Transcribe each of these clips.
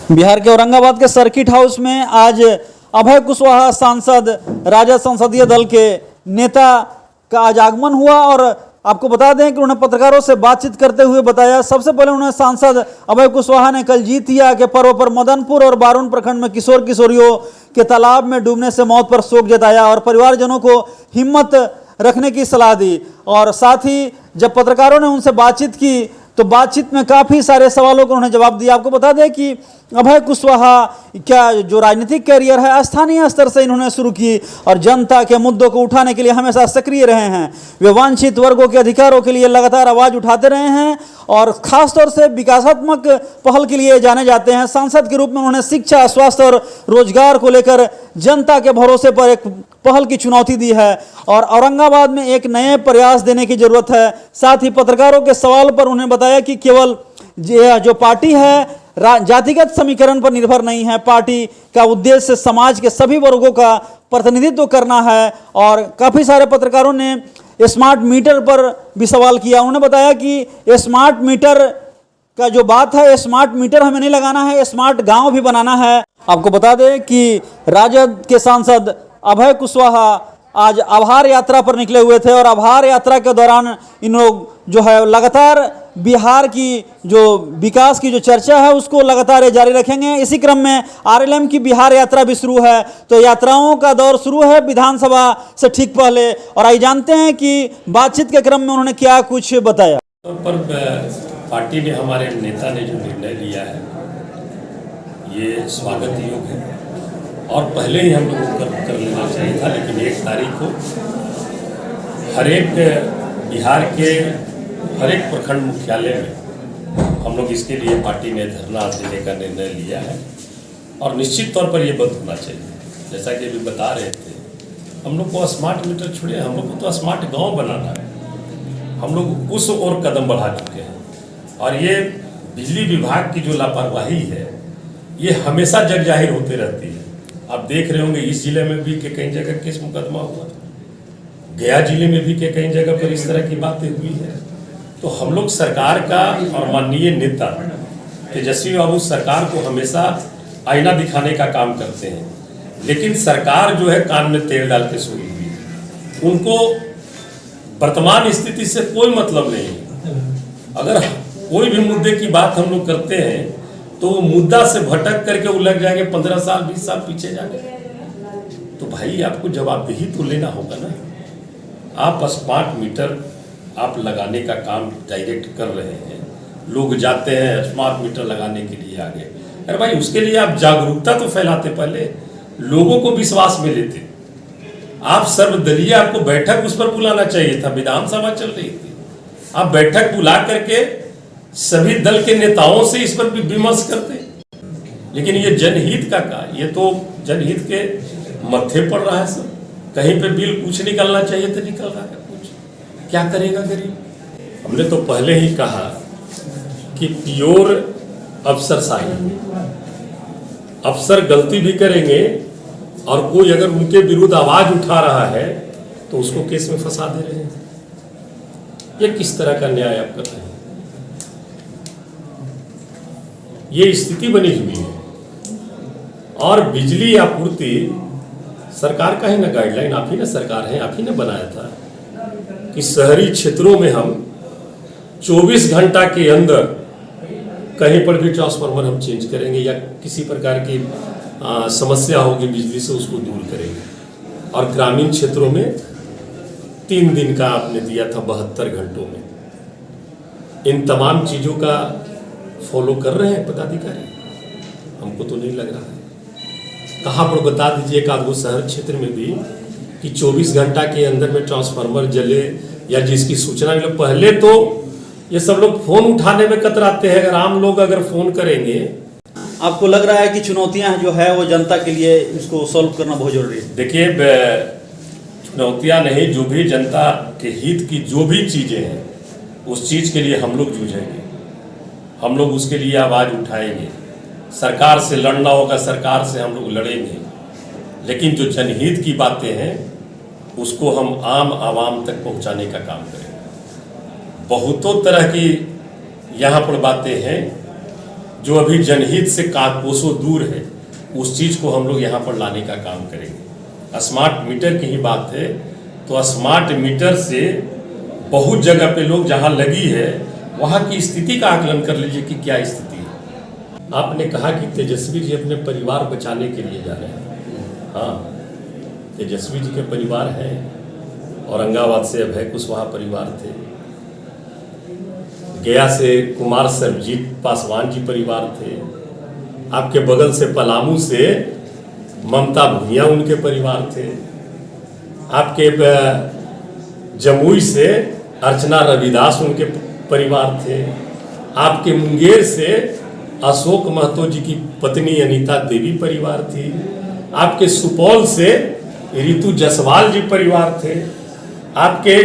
बिहार के औरंगाबाद के circuit house में आज अभय कुशवाहा सांसद राजद संसदीय दल के नेता का आज आगमन हुआ और आपको बता दें कि उन्होंने पत्रकारों से बातचीत करते हुए बताया। सबसे पहले उन्होंने सांसद अभय कुशवाहा ने कल जीतिया के पर्व पर मदनपुर और बारून प्रखंड में किशोर किशोरियों के तालाब में डूबने से मौत पर शोक जताया और परिवारजनों को हिम्मत रखने की सलाह दी। और साथ ही जब पत्रकारों ने उनसे बातचीत की तो बातचीत में काफ़ी सारे सवालों को उन्होंने जवाब दिया। आपको बता दें कि अभय कुशवाहा क्या जो राजनीतिक कैरियर है स्थानीय स्तर से इन्होंने शुरू की और जनता के मुद्दों को उठाने के लिए हमेशा सक्रिय रहे हैं। वे वांछित वर्गों के अधिकारों के लिए लगातार आवाज़ उठाते रहे हैं और खासतौर से विकासात्मक पहल के लिए जाने जाते हैं। सांसद के रूप में उन्होंने शिक्षा, स्वास्थ्य और रोजगार को लेकर जनता के भरोसे पर एक पहल की चुनौती दी है और औरंगाबाद में एक नए प्रयास देने की जरूरत है। साथ ही पत्रकारों के सवाल पर उन्होंने बताया कि केवल जो पार्टी है जातिगत समीकरण पर निर्भर नहीं है, पार्टी का उद्देश्य समाज के सभी वर्गों का प्रतिनिधित्व करना है। और काफ़ी सारे पत्रकारों ने स्मार्ट मीटर पर भी सवाल किया। उन्होंने बताया कि स्मार्ट मीटर का जो बात है, स्मार्ट मीटर हमें नहीं लगाना है, स्मार्ट गांव भी बनाना है। आपको बता दें कि राजद के सांसद अभय कुशवाहा आज आभार यात्रा पर निकले हुए थे और आभार यात्रा के दौरान इन लोग जो है लगातार बिहार की जो विकास की जो चर्चा है उसको लगातार जारी रखेंगे। इसी क्रम में आरएलएम की बिहार यात्रा भी शुरू है, तो यात्राओं का दौर शुरू है विधानसभा से ठीक पहले। और आइए जानते हैं कि बातचीत के क्रम में उन्होंने क्या कुछ बताया। पर पार्टी ने, हमारे नेता ने जो निर्णय लिया है ये स्वागत योग्य है और पहले ही हम लोग कर लेना चाहिए था, लेकिन 1 तारीख को हर एक बिहार के हर एक प्रखंड मुख्यालय में हम लोग इसके लिए पार्टी ने धरना देने का निर्णय लिया है और निश्चित तौर पर ये बंद होना चाहिए। जैसा कि अभी बता रहे थे, हम लोग को स्मार्ट मीटर छोड़िए, हम लोग को तो स्मार्ट गांव बनाना है। हम लोग उस ओर कदम बढ़ा चुके हैं और ये बिजली विभाग की जो लापरवाही है ये हमेशा जग जाहिर होते रहती है। आप देख रहे होंगे इस जिले में भी कि कई जगह केस मुकदमा हुआ, गया जिले में भी कि कई जगह पर इस तरह की बातें हुई है। तो हम लोग सरकार का और माननीय नेता तेजस्वी बाबू सरकार को हमेशा आईना दिखाने का काम करते हैं, लेकिन सरकार जो है कान में तेल डाल के सोई हुई है। उनको वर्तमान स्थिति से कोई मतलब नहीं है। अगर कोई भी मुद्दे की बात हम लोग करते हैं तो वो मुद्दा से भटक करके उलझ जाएंगे 15 साल 20 साल पीछे जाने। तो भाई आपको जवाबदेही तो लेना होगा ना। आप स्मार्ट मीटर आप लगाने का काम डायरेक्ट कर रहे हैं, लोग जाते हैं स्मार्ट मीटर लगाने के लिए आगे। अरे भाई उसके लिए आप जागरूकता तो फैलाते, पहले लोगों को विश्वास में लेते। आप सर्वदलीय, आपको बैठक उस पर बुलाना चाहिए था, विधानसभा चल रही थी, आप बैठक बुला करके सभी दल के नेताओं से इस पर भी विमर्श करते। लेकिन ये जनहित का ये तो जनहित के मत्थे पड़ रहा है सब। कहीं पे बिल कुछ निकलना चाहिए तो निकल रहा है कुछ, क्या करेगा गरीब। हमने तो पहले ही कहा कि प्योर अफसरशाही, अफसर गलती भी करेंगे और कोई अगर उनके विरुद्ध आवाज उठा रहा है तो उसको केस में फंसा दे रहे हैं। ये किस तरह का न्याय आप कर रहे हैं? ये स्थिति बनी हुई है। और बिजली आपूर्ति सरकार का ही ना गाइडलाइन, आप ही ना सरकार है, आप ही ने बनाया था कि शहरी क्षेत्रों में हम 24 घंटा के अंदर कहीं पर भी ट्रांसफार्मर हम चेंज करेंगे या किसी प्रकार की समस्या होगी बिजली से उसको दूर करेंगे। और ग्रामीण क्षेत्रों में 3 दिन का आपने दिया था 72 घंटों में। इन तमाम चीज़ों का फॉलो कर रहे हैं पदाधिकारी? हमको तो नहीं लग रहा है। कहाँ पर बता दीजिए एक आध शहर क्षेत्र में भी कि 24 घंटा के अंदर में ट्रांसफार्मर जले या जिसकी सूचना मिले। पहले तो ये सब लोग फोन उठाने में कतराते हैं, अगर आम लोग अगर फोन करेंगे। आपको लग रहा है कि चुनौतियां जो है वो जनता के लिए इसको सॉल्व करना बहुत जरूरी है? देखिए, चुनौतियां नहीं, जो भी जनता के हित की जो भी चीज़ें हैं उस चीज़ के लिए हम लोग जूझेंगे, हम लोग उसके लिए आवाज़ उठाएंगे। सरकार से लड़ना होगा, सरकार से हम लोग लड़ेंगे, लेकिन जो जनहित की बातें हैं उसको हम आम आवाम तक पहुंचाने का काम करेंगे। बहुतों तरह की यहाँ पर बातें हैं जो अभी जनहित से कोसों दूर है, उस चीज़ को हम लोग यहाँ पर लाने का काम करेंगे। स्मार्ट मीटर की ही बात है तो स्मार्ट मीटर से बहुत जगह पे लोग जहाँ लगी है वहाँ की स्थिति का आकलन कर लीजिए कि क्या स्थिति है। आपने कहा कि तेजस्वी जी अपने परिवार बचाने के लिए जा रहे हैं। हाँ, तेजस्वी जी के परिवार हैं, औरंगाबाद से अभय कुशवाहा परिवार थे, गया से कुमार सर्वजीत पासवान जी परिवार थे, आपके बगल से पलामू से ममता भुइया उनके परिवार थे, आपके जमुई से अर्चना रविदास उनके परिवार थे, आपके मुंगेर से अशोक महतो जी की पत्नी अनीता देवी परिवार थी, आपके सुपौल से ऋतु जसवाल जी परिवार थे, आपके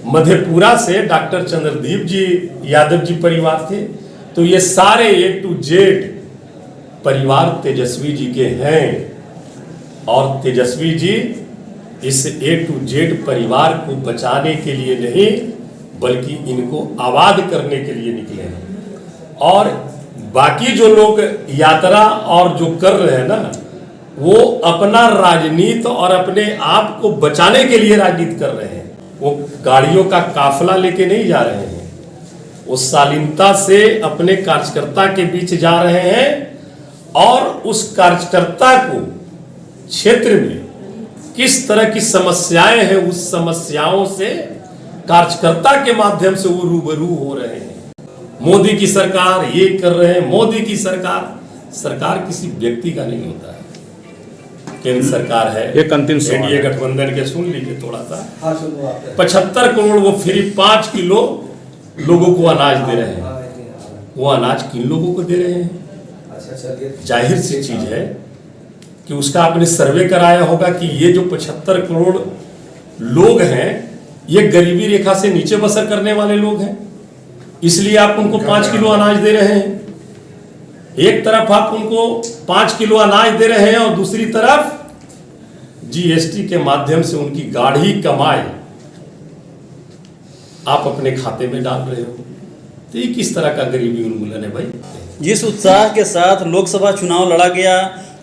मधेपुरा से डॉक्टर चंद्रदीप जी यादव जी परिवार थे। तो ये सारे A to Z परिवार तेजस्वी जी के हैं और तेजस्वी जी इस A to Z परिवार को बचाने के लिए नहीं बल्कि इनको आबाद करने के लिए निकले हैं। और बाकी जो लोग यात्रा और जो कर रहे हैं ना, वो अपना राजनीति और अपने आप को बचाने के लिए राजनीति कर रहे हैं। वो गाड़ियों का काफिला लेके नहीं जा रहे हैं, वो शालीनता से अपने कार्यकर्ता के बीच जा रहे हैं और उस कार्यकर्ता को क्षेत्र में किस तरह की समस्याएं हैं, उस समस्याओं से कार्यकर्ता के माध्यम से वो रूबरू हो रहे हैं। मोदी की सरकार ये कर रहे हैं, मोदी की सरकार किसी व्यक्ति का नहीं होता है। केंद्र सरकार है, एक अंतिम एनडीए गठबंधन के, सुन लीजिए थोड़ा सा, 75 करोड़ वो फ्री 5 किलो लोगों को अनाज दे रहे हैं। वो अनाज किन लोगों को दे रहे हैं? जाहिर सी चीज है कि उसका आपने सर्वे कराया होगा कि ये जो 75 करोड़ लोग हैं ये गरीबी रेखा से नीचे बसर करने वाले लोग हैं, इसलिए आप उनको 5 किलो अनाज दे रहे हैं। एक तरफ आप उनको 5 किलो अनाज दे रहे हैं और दूसरी तरफ जीएसटी के माध्यम से उनकी गाढ़ी कमाई आप अपने खाते में डाल रहे हो। तो ये किस तरह का गरीबी उन्मूलन है भाई? जिस उत्साह के साथ लोकसभा चुनाव लड़ा गया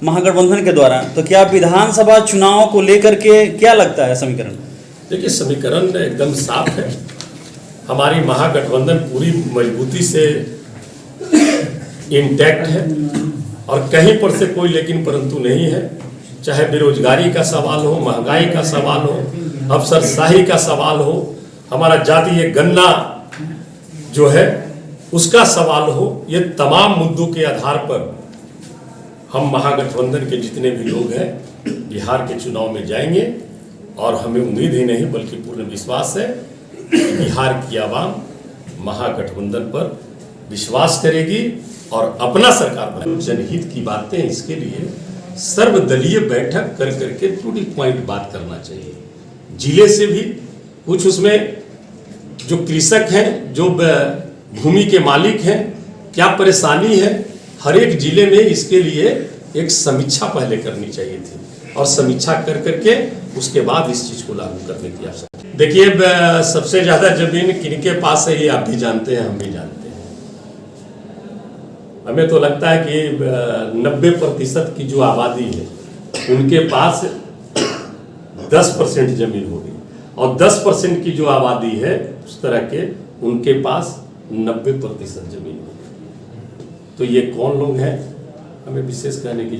महागठबंधन के द्वारा, तो क्या विधानसभा चुनाव को लेकर के क्या लगता है समीकरण? देखिए, समीकरण एकदम साफ है। हमारी महागठबंधन पूरी मजबूती से इंटैक्ट है और कहीं पर से कोई लेकिन परंतु नहीं है। चाहे बेरोजगारी का सवाल हो, महंगाई का सवाल हो, अफसरशाही का सवाल हो, हमारा जातीय गणना जो है उसका सवाल हो, ये तमाम मुद्दों के आधार पर हम महागठबंधन के जितने भी लोग हैं बिहार के चुनाव में जाएंगे और हमें उम्मीद ही नहीं बल्कि पूर्ण विश्वास है कि बिहार की आवाम महागठबंधन पर विश्वास करेगी और अपना सरकार बनाएगी। जनहित की बातें, इसके लिए सर्वदलीय बैठक कर करके टू द पॉइंट बात करना चाहिए। जिले से भी कुछ, उसमें जो कृषक हैं, जो भूमि के मालिक हैं, क्या परेशानी है, हर एक जिले में इसके लिए एक समीक्षा पहले करनी चाहिए थी और समीक्षा कर करके उसके बाद इस चीज को लागू करने की आवश्यकता। देखिए, सबसे ज्यादा जमीन किनके पास है ये आप भी जानते हैं, हम भी जानते हैं। हमें तो लगता है कि 90% की जो आबादी है उनके पास 10% जमीन होगी और 10% की जो आबादी है उस तरह के उनके पास 90% जमीन होगी। तो ये कौन लोग हैं, हमें विशेष कहने की